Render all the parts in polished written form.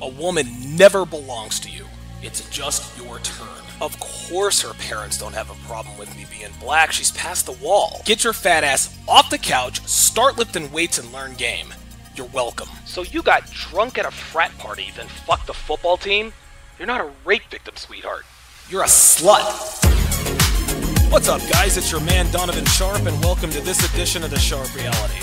A woman never belongs to you. It's just your turn. Of course her parents don't have a problem with me being black. She's past the wall. Get your fat ass off the couch, start lifting weights, and learn game. You're welcome. So you got drunk at a frat party, then fucked the football team? You're not a rape victim, sweetheart. You're a slut. What's up, guys? It's your man, Donovan Sharp, and welcome to this edition of The Sharp Reality.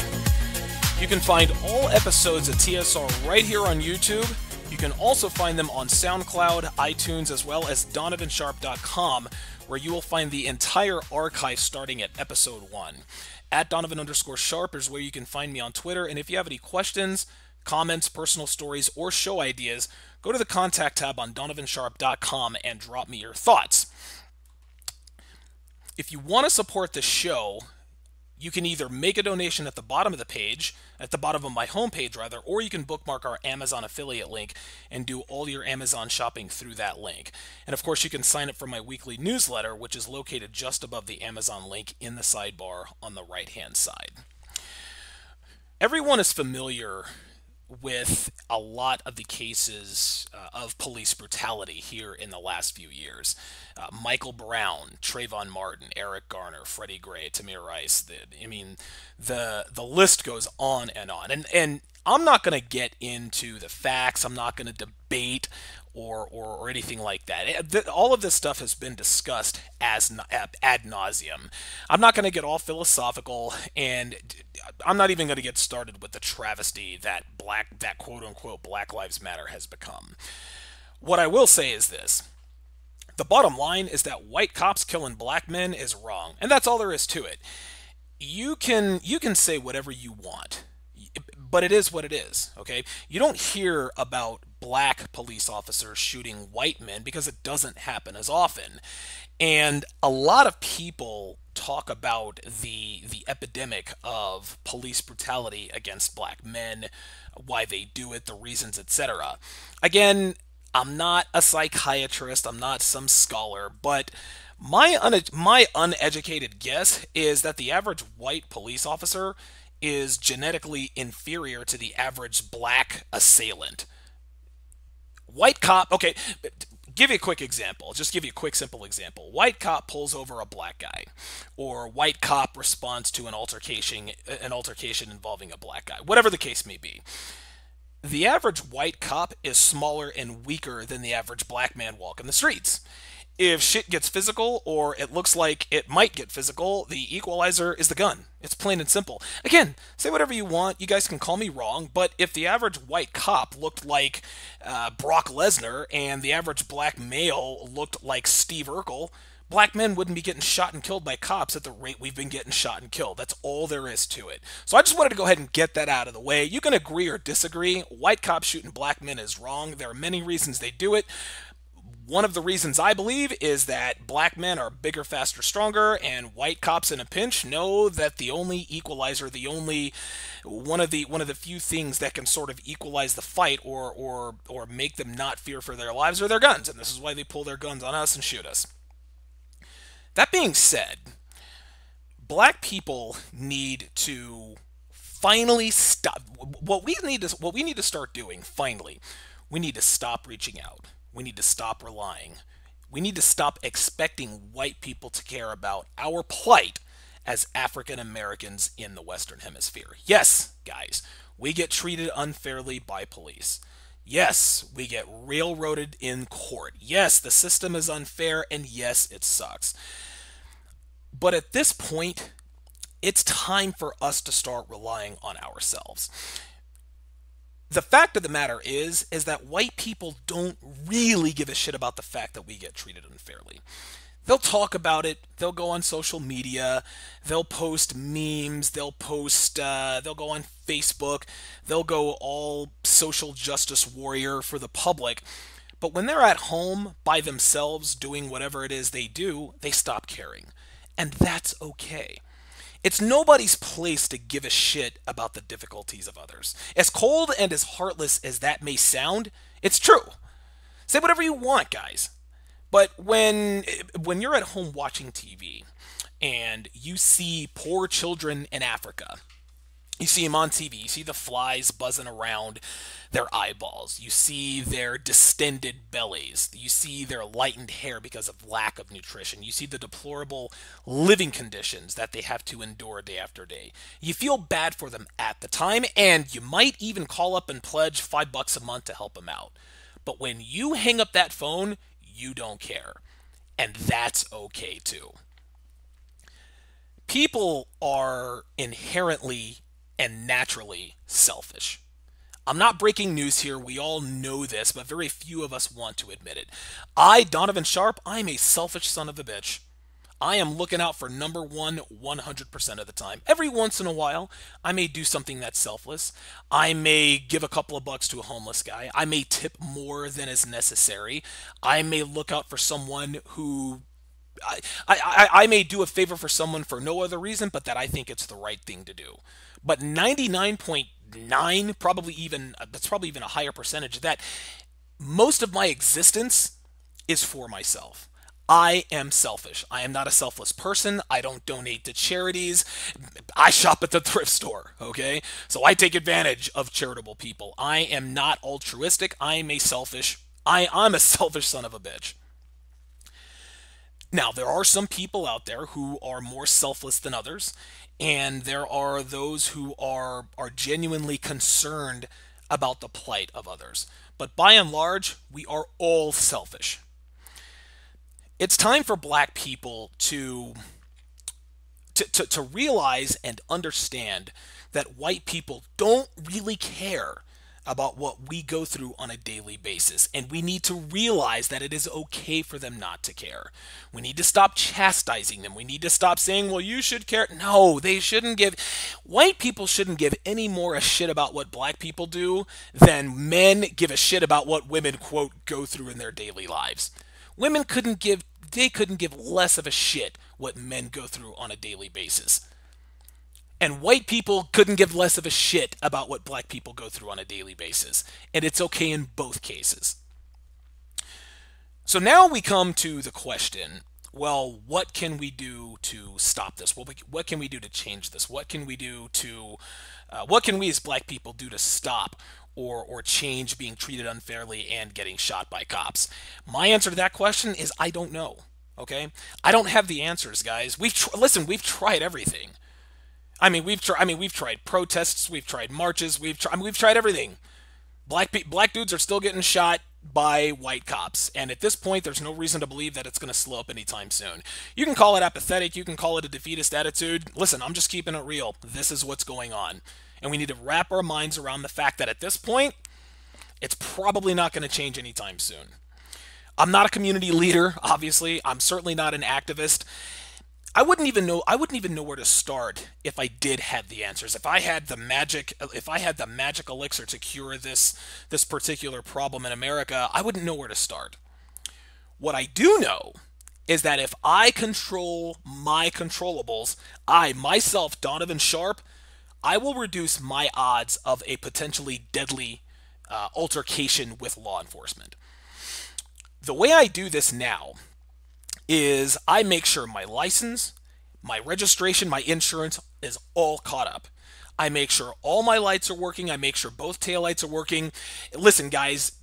You can find all episodes of TSR right here on YouTube. You can also find them on SoundCloud, iTunes, as well as DonovanSharp.com, where you will find the entire archive starting at episode 1. At Donovan_Sharp is where you can find me on Twitter, and if you have any questions, comments, personal stories, or show ideas, go to the contact tab on DonovanSharp.com and drop me your thoughts. If you want to support the show, you can either make a donation at the bottom of the page, at the bottom of my homepage rather, or you can bookmark our Amazon affiliate link and do all your Amazon shopping through that link. And of course you can sign up for my weekly newsletter, which is located just above the Amazon link in the sidebar on the right hand side. Everyone is familiar with a lot of the cases of police brutality here in the last few years. Michael Brown, Trayvon Martin, Eric Garner, Freddie Gray, Tamir Rice. The list goes on and on. And I'm not going to get into the facts. I'm not going to debate or anything like that. All of this stuff has been discussed ad nauseum. I'm not going to get all philosophical, and I'm not even going to get started with the travesty that quote-unquote Black Lives Matter has become. What I will say is this. The bottom line is that white cops killing black men is wrong, and that's all there is to it. You can say whatever you want, but it is what it is, okay? You don't hear about black police officers shooting white men because it doesn't happen as often. And a lot of people talk about the epidemic of police brutality against black men, why they do it, the reasons, etc. Again, I'm not a psychiatrist, I'm not some scholar, but my uneducated guess is that the average white police officer is genetically inferior to the average black assailant. White cop, okay, give you a quick example. Just give you a quick, simple example. White cop pulls over a black guy, or white cop responds to an altercation involving a black guy, whatever the case may be. The average white cop is smaller and weaker than the average black man walking the streets. If shit gets physical, or it looks like it might get physical, the equalizer is the gun. It's plain and simple. Again, say whatever you want. You guys can call me wrong, but if the average white cop looked like Brock Lesnar and the average black male looked like Steve Urkel, black men wouldn't be getting shot and killed by cops at the rate we've been getting shot and killed. That's all there is to it. So I just wanted to go ahead and get that out of the way. You can agree or disagree. White cops shooting black men is wrong. There are many reasons they do it. One of the reasons I believe is that black men are bigger, faster, stronger, and white cops in a pinch know that the only equalizer, one of the few things that can sort of equalize the fight or make them not fear for their lives are their guns, and this is why they pull their guns on us and shoot us. That being said, black people need to finally stop. What we need to start doing, finally, we need to stop reaching out. We need to stop relying. We need to stop expecting white people to care about our plight as African Americans in the Western Hemisphere. Yes, guys, we get treated unfairly by police. Yes, we get railroaded in court. Yes, the system is unfair, and yes, it sucks. But at this point, it's time for us to start relying on ourselves. The fact of the matter is that white people don't really give a shit about the fact that we get treated unfairly. They'll talk about it, they'll go on social media, they'll post memes, they'll go on Facebook, they'll go all social justice warrior for the public. But when they're at home by themselves doing whatever it is they do, they stop caring. And that's okay. It's nobody's place to give a shit about the difficulties of others. As cold and as heartless as that may sound, it's true. Say whatever you want, guys. But when you're at home watching TV and you see poor children in Africa You see them on TV. You see the flies buzzing around their eyeballs. You see their distended bellies. You see their lightened hair because of lack of nutrition. You see the deplorable living conditions that they have to endure day after day. You feel bad for them at the time, and you might even call up and pledge $5 a month to help them out. But when you hang up that phone, you don't care. And that's okay too. People are inherently and naturally selfish. I'm not breaking news here. We all know this, but very few of us want to admit it. Donovan Sharp, I'm a selfish son of a bitch. I am looking out for number one 100% of the time. Every once in a while, I may do something that's selfless. I may give a couple of bucks to a homeless guy. I may tip more than is necessary. I may look out for someone who I may do a favor for someone for no other reason, but that I think it's the right thing to do. But 99.9, probably even, that's probably even a higher percentage of that, most of my existence is for myself. I am selfish. I am not a selfless person. I don't donate to charities. I shop at the thrift store, okay? So I take advantage of charitable people. I am not altruistic. I'm a selfish son of a bitch. Now, there are some people out there who are more selfless than others, and there are those who are genuinely concerned about the plight of others. But by and large, we are all selfish. It's time for black people to realize and understand that white people don't really care about what we go through on a daily basis. And we need to realize that it is okay for them not to care. We need to stop chastising them. We need to stop saying, well, you should care. No, they shouldn't give. White people shouldn't give any more a shit about what black people do than men give a shit about what women, quote, go through in their daily lives. Women couldn't give less of a shit what men go through on a daily basis. And white people couldn't give less of a shit about what black people go through on a daily basis. And it's okay in both cases. So now we come to the question, well, what can we do to stop this? What can we do to change this? What can we do to, what can we as black people do to stop or change being treated unfairly and getting shot by cops? My answer to that question is I don't know. Okay, I don't have the answers, guys. We've tried everything. We've tried protests, we've tried marches, we've tried everything. Black dudes are still getting shot by white cops, and at this point, there's no reason to believe that it's going to slow up anytime soon. You can call it apathetic, you can call it a defeatist attitude. Listen, I'm just keeping it real. This is what's going on, and we need to wrap our minds around the fact that at this point, it's probably not going to change anytime soon. I'm not a community leader, obviously. I'm certainly not an activist. I wouldn't even know where to start if I did have the answers. If I had the magic elixir to cure this particular problem in America, I wouldn't know where to start. What I do know is that if I control my controllables, I myself, Donovan Sharp, I will reduce my odds of a potentially deadly altercation with law enforcement. The way I do this now is I make sure my license, my registration, my insurance is all caught up. I make sure all my lights are working. I make sure both taillights are working. Listen, guys,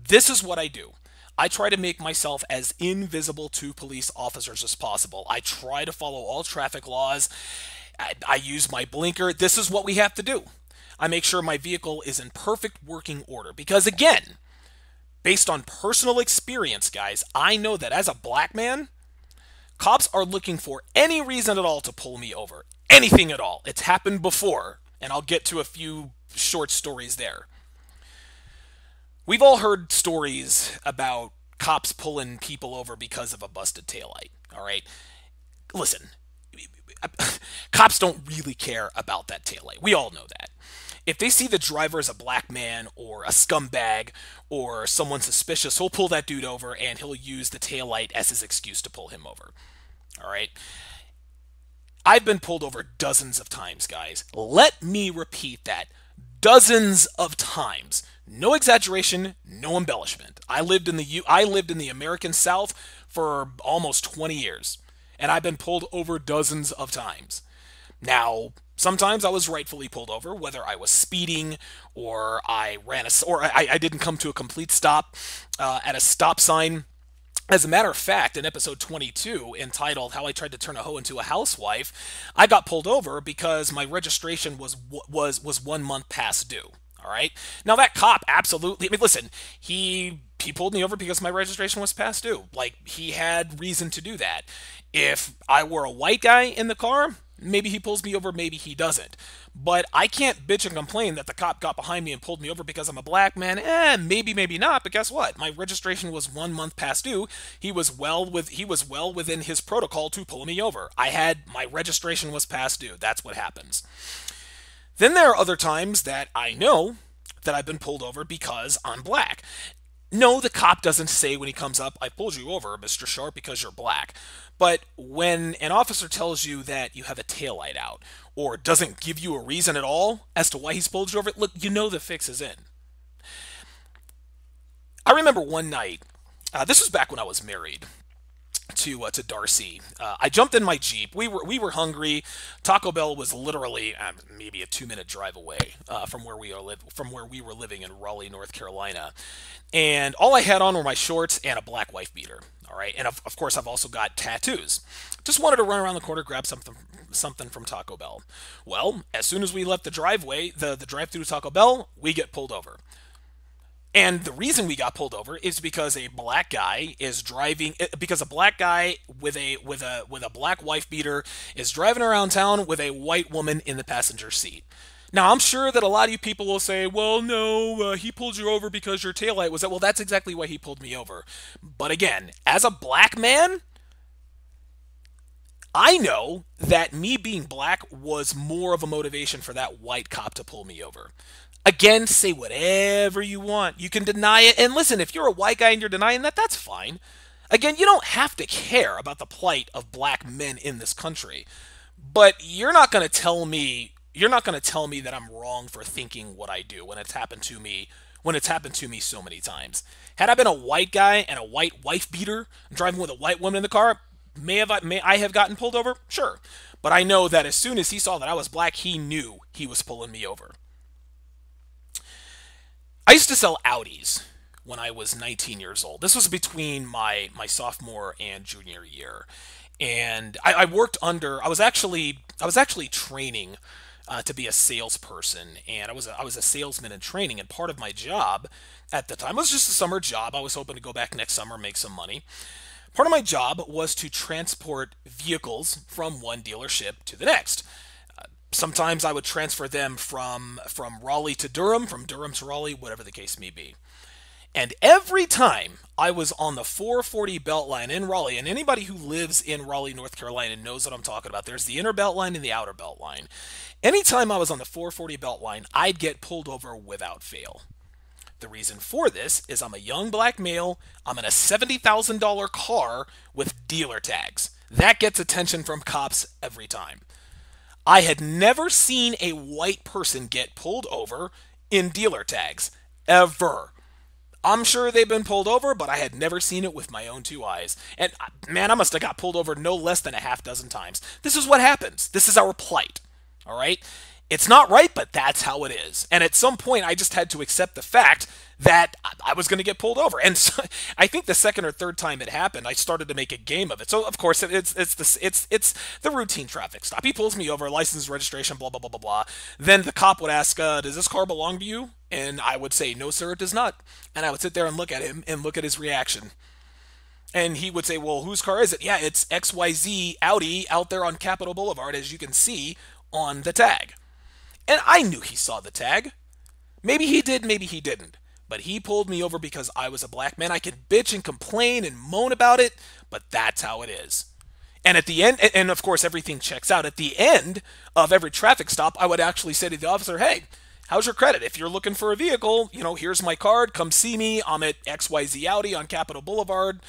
this is what I do. I try to make myself as invisible to police officers as possible. I try to follow all traffic laws. I use my blinker. This is what we have to do. I make sure my vehicle is in perfect working order because, again, based on personal experience, guys, I know that as a black man, cops are looking for any reason at all to pull me over. Anything at all. It's happened before, and I'll get to a few short stories there. We've all heard stories about cops pulling people over because of a busted taillight, all right? Listen, cops don't really care about that taillight. We all know that. If they see the driver as a black man or a scumbag or someone suspicious, he'll pull that dude over and he'll use the taillight as his excuse to pull him over. All right? I've been pulled over dozens of times, guys. Let me repeat that. Dozens of times. No exaggeration, no embellishment. I lived in the American South for almost 20 years, and I've been pulled over dozens of times. Now, Sometimes I was rightfully pulled over, whether I was speeding or I didn't come to a complete stop at a stop sign. As a matter of fact, in episode 22, entitled "How I Tried to Turn a Hoe into a Housewife," I got pulled over because my registration was 1 month past due. All right. Now that cop absolutely. I mean, listen, he pulled me over because my registration was past due. Like he had reason to do that. If I were a white guy in the car, maybe he pulls me over, maybe he doesn't. But I can't bitch and complain that the cop got behind me and pulled me over because I'm a black man. Maybe, maybe not. But guess what? My registration was 1 month past due. He was well within his protocol to pull me over. My registration was past due. That's what happens. Then there are other times that I know that I've been pulled over because I'm black. No, the cop doesn't say when he comes up, "I pulled you over, Mr. Sharp, because you're black." But when an officer tells you that you have a taillight out or doesn't give you a reason at all as to why he's pulled you over, look, you know the fix is in. I remember one night, this was back when I was married to Darcy. I jumped in my Jeep. We were hungry. Taco Bell was literally maybe a 2 minute drive away from where we were living in Raleigh, North Carolina. And all I had on were my shorts and a black wife beater. All right, and of course I've also got tattoos. Just wanted to run around the corner, grab something from Taco Bell. Well, as soon as we left the driveway, the drive-through to Taco Bell, we get pulled over. And the reason we got pulled over is because a black guy is driving because a black guy with a black wife beater is driving around town with a white woman in the passenger seat. Now, I'm sure that a lot of you people will say, "Well, no, he pulled you over because your taillight was that." Well, that's exactly why he pulled me over. But again, as a black man, I know that me being black was more of a motivation for that white cop to pull me over. Again, say whatever you want. You can deny it. And listen, if you're a white guy and you're denying that, that's fine. Again, you don't have to care about the plight of black men in this country. But you're not going to tell me that I'm wrong for thinking what I do when it's happened to me so many times. Had I been a white guy and a white wife beater driving with a white woman in the car, may I have gotten pulled over? Sure. But I know that as soon as he saw that I was black, he knew he was pulling me over. I used to sell Audis when I was 19 years old. This was between my sophomore and junior year. And I was actually training to be a salesperson, and I was a salesman in training. And part of my job at the time was just a summer job. I was hoping to go back next summer, make some money. Part of my job was to transport vehicles from one dealership to the next. Sometimes I would transfer them from Raleigh to Durham, from Durham to Raleigh, whatever the case may be. And every time I was on the 440 belt line in Raleigh, and anybody who lives in Raleigh, North Carolina knows what I'm talking about. There's the inner belt line and the outer belt line. Anytime I was on the 440 belt line, I'd get pulled over without fail. The reason for this is I'm a young black male. I'm in a $70,000 car with dealer tags. That gets attention from cops every time. I had never seen a white person get pulled over in dealer tags, ever. I'm sure they've been pulled over, but I had never seen it with my own two eyes. And man, I must have got pulled over no less than a half dozen times. This is what happens. This is our plight. All right? It's not right, but that's how it is. And at some point, I just had to accept the fact that I was going to get pulled over. And so, I think the second or third time it happened, I started to make a game of it. So of course, it's the routine traffic stop. He pulls me over, license, registration, blah blah blah blah blah. Then the cop would ask, "Does this car belong to you?" And I would say, "No, sir, it does not." And I would sit there and look at him and look at his reaction. And he would say, "Well, whose car is it?" "Yeah, it's XYZ Audi out there on Capitol Boulevard, as you can see on the tag." And I knew he saw the tag. Maybe he did, maybe he didn't. But he pulled me over because I was a black man. I could bitch and complain and moan about it, but that's how it is. And at the end, and of course everything checks out. At the end of every traffic stop, I would actually say to the officer, "Hey, how's your credit? If you're looking for a vehicle, here's my card. Come see me. I'm at XYZ Audi on Capitol Boulevard.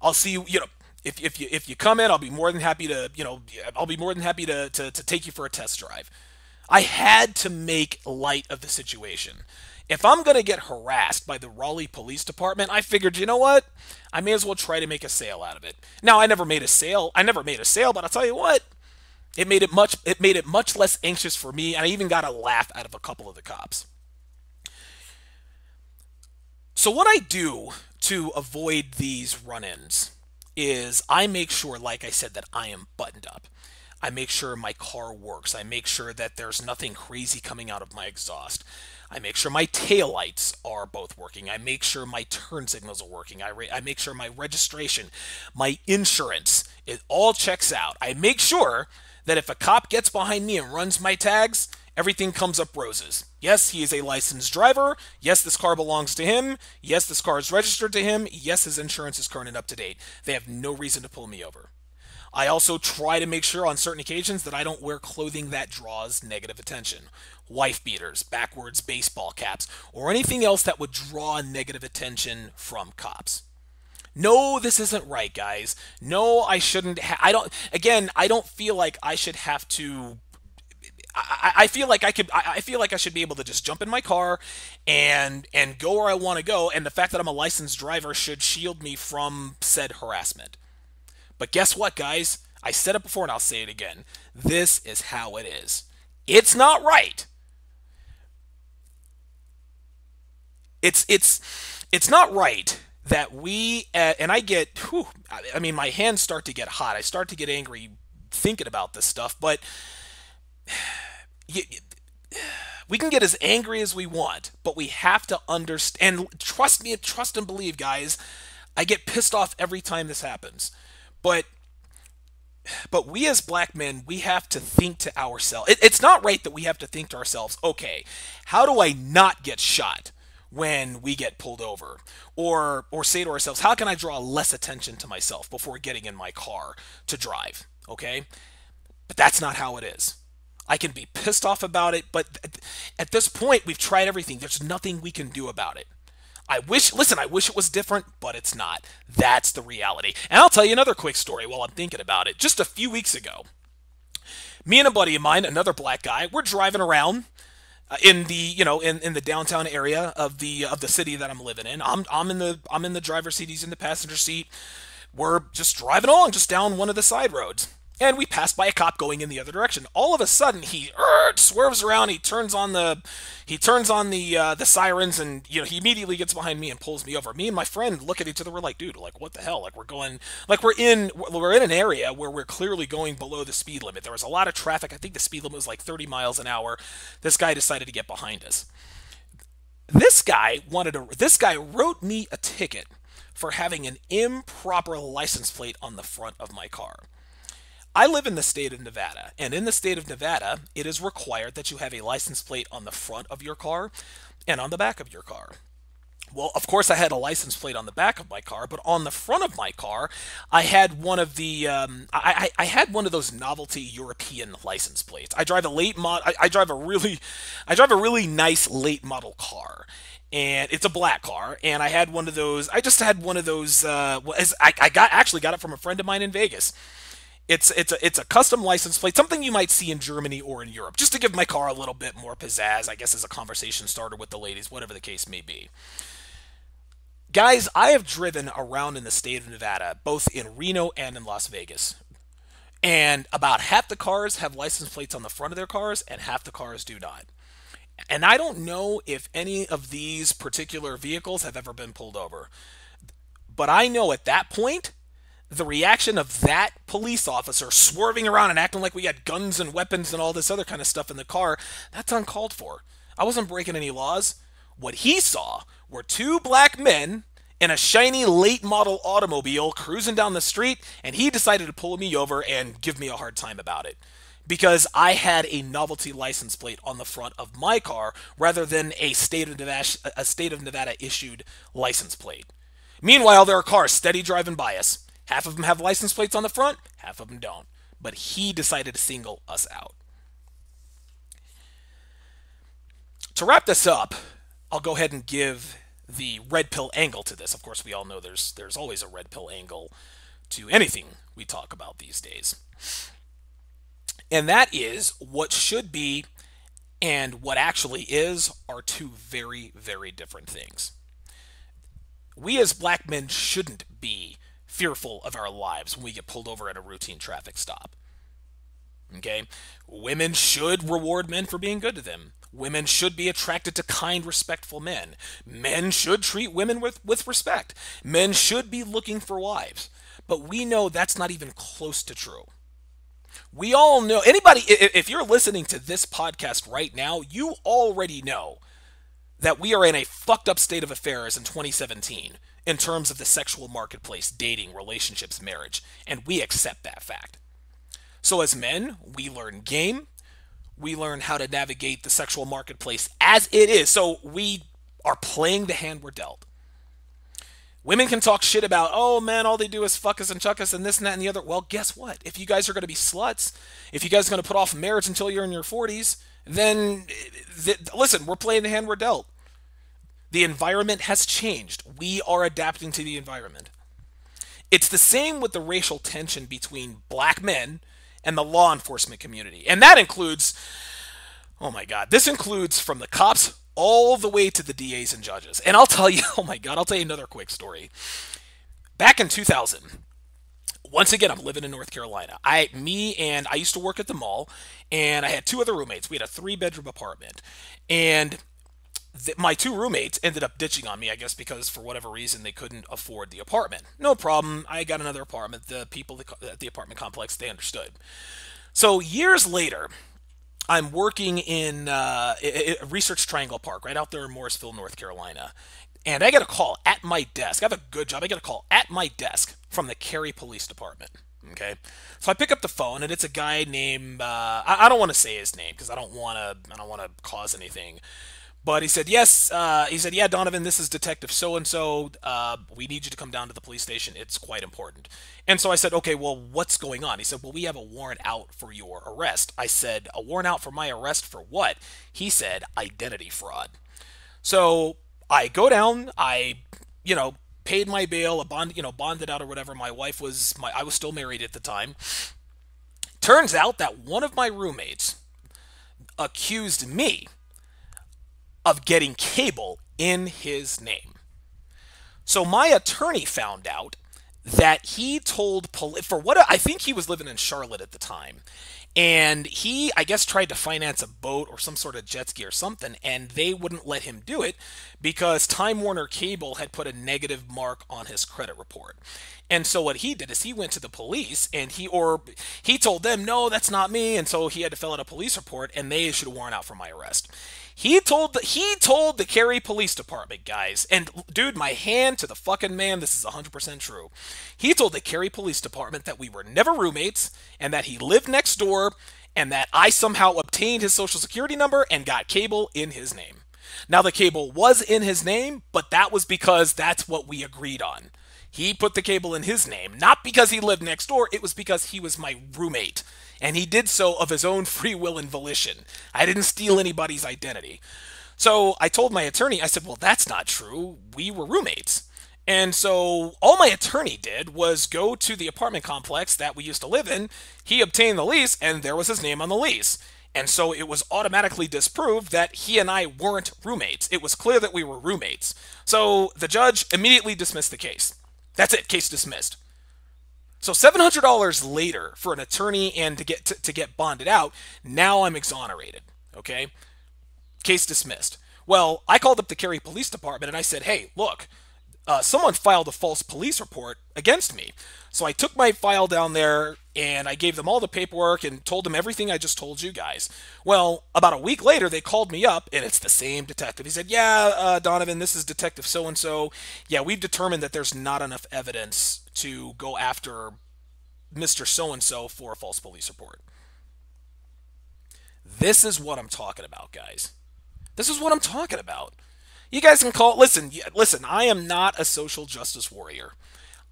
I'll see you, if you come in, I'll be more than happy to, to take you for a test drive." I had to make light of the situation. If I'm going to get harassed by the Raleigh Police Department, I figured, you know what? I may as well try to make a sale out of it. Now, I never made a sale, but I'll tell you what, It made it much less anxious for me, and I even got a laugh out of a couple of the cops. So what I do to avoid these run-ins is I make sure, like I said, that I am buttoned up. I make sure my car works. I make sure that there's nothing crazy coming out of my exhaust. I make sure my taillights are both working. I make sure my turn signals are working. I make sure my registration, my insurance, it all checks out. I make sure that if a cop gets behind me and runs my tags, everything comes up roses. Yes, he is a licensed driver. Yes, this car belongs to him. Yes, this car is registered to him. Yes, his insurance is current and up to date. They have no reason to pull me over. I also try to make sure on certain occasions that I don't wear clothing that draws negative attention. Wife beaters, backwards baseball caps, or anything else that would draw negative attention from cops. No, this isn't right, guys. No, I shouldn't. I don't. Again, I don't feel like I should have to. I feel like I could. I feel like I should be able to just jump in my car, and go where I want to go. And the fact that I'm a licensed driver should shield me from said harassment. But guess what, guys? I said it before and I'll say it again. This is how it is. It's not right. It's not right that we and I get whew, I mean my hands start to get hot. I start to get angry thinking about this stuff, but you, we can get as angry as we want, but we have to understand and trust me, trust and believe, guys. I get pissed off every time this happens. But we as black men, we have to think to ourselves. It's not right that we have to think to ourselves, okay, how do I not get shot when we get pulled over? Or say to ourselves, how can I draw less attention to myself before getting in my car to drive? Okay? But that's not how it is. I can be pissed off about it, but at this point, we've tried everything. There's nothing we can do about it. I wish it was different, but it's not. That's the reality. And I'll tell you another quick story while I'm thinking about it. Just a few weeks ago, me and a buddy of mine, another black guy, we're driving around in the in the downtown area of the city that I'm living in. I'm in the driver's seat. He's in the passenger seat. We're just driving along, just down one of the side roads. And we passed by a cop going in the other direction. All of a sudden, he swerves around. He turns on the sirens, and he immediately gets behind me and pulls me over. Me and my friend look at each other. We're like, dude, like what the hell? Like we're in an area where we're clearly going below the speed limit. There was a lot of traffic. I think the speed limit was like 30 miles an hour. This guy decided to get behind us. This guy wrote me a ticket for having an improper license plate on the front of my car. I live in the state of Nevada, and in the state of Nevada, it is required that you have a license plate on the front of your car and on the back of your car. Well, of course, I had a license plate on the back of my car, but on the front of my car, I had one of the I had one of those novelty European license plates. I drive a late mod. I drive a really nice late model car, and it's a black car. And I had one of those. I just had one of those. I got it from a friend of mine in Vegas. It's a custom license plate, something you might see in Germany or in Europe, just to give my car a little bit more pizzazz, I guess, as a conversation starter with the ladies, whatever the case may be. Guys, I have driven around in the state of Nevada, both in Reno and in Las Vegas. And about half the cars have license plates on the front of their cars, and half the cars do not. And I don't know if any of these particular vehicles have ever been pulled over. But I know at that point, the reaction of that police officer swerving around and acting like we had guns and weapons and all this other kind of stuff in the car, that's uncalled for. I wasn't breaking any laws. What he saw were two black men in a shiny late model automobile cruising down the street, and he decided to pull me over and give me a hard time about it. Because I had a novelty license plate on the front of my car rather than a state of Nevada issued license plate. Meanwhile, there are cars steady driving by us. Half of them have license plates on the front, half of them don't. But he decided to single us out. To wrap this up, I'll go ahead and give the red pill angle to this. Of course, we all know there's always a red pill angle to anything we talk about these days. And that is what should be and what actually is are two very, very different things. We as black men shouldn't be fearful of our lives when we get pulled over at a routine traffic stop. Okay? Women should reward men for being good to them. Women should be attracted to kind, respectful men. Men should treat women with respect. Men should be looking for wives. But we know that's not even close to true. We all know, anybody, if you're listening to this podcast right now, you already know that we are in a fucked up state of affairs in 2017 in terms of the sexual marketplace, dating, relationships, marriage, and we accept that fact. So as men, we learn game, we learn how to navigate the sexual marketplace as it is. So we are playing the hand we're dealt. Women can talk shit about, oh man, all they do is fuck us and chuck us and this and that and the other. Well, guess what? If you guys are going to be sluts, if you guys are going to put off marriage until you're in your 40s, then listen, we're playing the hand we're dealt. The environment has changed. We are adapting to the environment. It's the same with the racial tension between black men and the law enforcement community. And that includes, oh my God, this includes from the cops all the way to the DAs and judges. And I'll tell you, oh my God, I'll tell you another quick story. Back in 2000, once again, I'm living in North Carolina. I used to work at the mall, and I had two other roommates. We had a 3-bedroom apartment. And my two roommates ended up ditching on me, I guess, because for whatever reason they couldn't afford the apartment. No problem. I got another apartment. The people at the apartment complex, they understood. So years later, I'm working in Research Triangle Park, right out there in Morrisville, North Carolina. And I get a call at my desk. I have a good job. I get a call at my desk from the Cary Police Department. Okay, so I pick up the phone, and it's a guy named I don't want to say his name because I don't want to cause anything. But he said, yes, he said, yeah, Donovan, this is Detective so-and-so. We need you to come down to the police station. It's quite important. And so I said, okay, well, what's going on? He said, well, we have a warrant out for your arrest. I said, a warrant out for my arrest for what? He said, identity fraud. So I go down, paid my bail, bonded out or whatever. I was still married at the time. Turns out that one of my roommates accused me of getting cable in his name. So my attorney found out that he told police, I think he was living in Charlotte at the time, and he, I guess, tried to finance a boat or some sort of jet ski or something, and they wouldn't let him do it because Time Warner Cable had put a negative mark on his credit report. And so what he did is he went to the police and he told them, no, that's not me, and so he had to fill out a police report, and they issued a warrant out for my arrest. He told the Cary Police Department, guys, and dude, my hand to the fucking man, this is 100% true. He told the Cary Police Department that we were never roommates and that he lived next door and that I somehow obtained his social security number and got cable in his name. Now, the cable was in his name, but that was because that's what we agreed on. He put the cable in his name, not because he lived next door, it was because he was my roommate. And he did so of his own free will and volition. I didn't steal anybody's identity. So I told my attorney, I said, well, that's not true. We were roommates. And so all my attorney did was go to the apartment complex that we used to live in. He obtained the lease, and there was his name on the lease. And so it was automatically disproved that he and I weren't roommates. It was clear that we were roommates. So the judge immediately dismissed the case. That's it, case dismissed. So $700 later for an attorney and to get bonded out, now I'm exonerated. Okay? Case dismissed. Well, I called up the Cary Police Department and I said, hey, look, someone filed a false police report against me. So I took my file down there and I gave them all the paperwork and told them everything I just told you guys. Well, about a week later, they called me up and it's the same detective. He said, yeah, Donovan, this is Detective so-and-so. Yeah, we've determined that there's not enough evidence to go after Mr. So-and-so for a false police report. This is what I'm talking about, guys. This is what I'm talking about. You guys can call, listen, I am not a social justice warrior.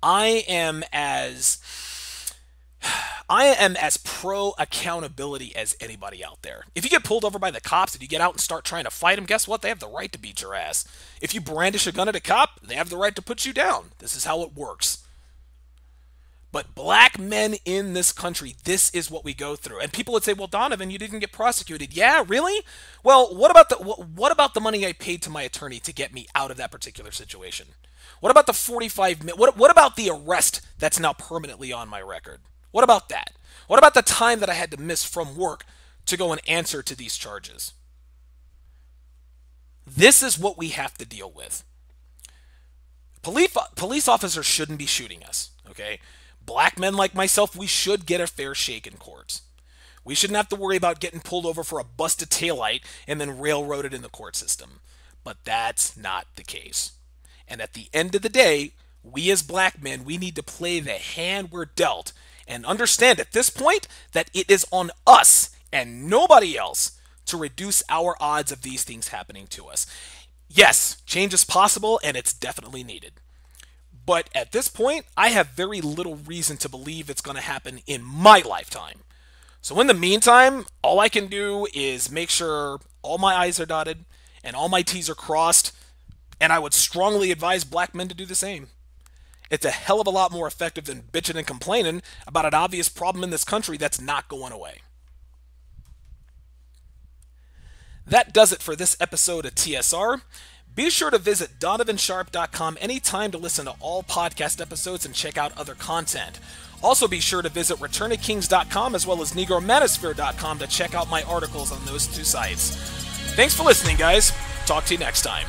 I am as pro accountability as anybody out there. If you get pulled over by the cops and you get out and start trying to fight them, guess what? They have the right to beat your ass. If you brandish a gun at a cop, they have the right to put you down. This is how it works. But black men in this country, this is what we go through. And people would say, well, Donovan, you didn't get prosecuted. Yeah, really? Well, what about the money I paid to my attorney to get me out of that particular situation? What about the 45 minutes? What about the arrest that's now permanently on my record? What about that? What about the time that I had to miss from work to go and answer to these charges? This is what we have to deal with. Police officers shouldn't be shooting us, okay? Black men like myself, we should get a fair shake in courts. We shouldn't have to worry about getting pulled over for a busted taillight and then railroaded in the court system. But that's not the case. And at the end of the day, we as black men, we need to play the hand we're dealt and understand at this point that it is on us and nobody else to reduce our odds of these things happening to us. Yes, change is possible and it's definitely needed. But at this point, I have very little reason to believe it's going to happen in my lifetime. So in the meantime, all I can do is make sure all my I's are dotted and all my T's are crossed, and I would strongly advise black men to do the same. It's a hell of a lot more effective than bitching and complaining about an obvious problem in this country that's not going away. That does it for this episode of TSR. Be sure to visit donovansharp.com anytime to listen to all podcast episodes and check out other content. Also be sure to visit returnofkings.com as well as negromanosphere.com to check out my articles on those two sites. Thanks for listening, guys. Talk to you next time.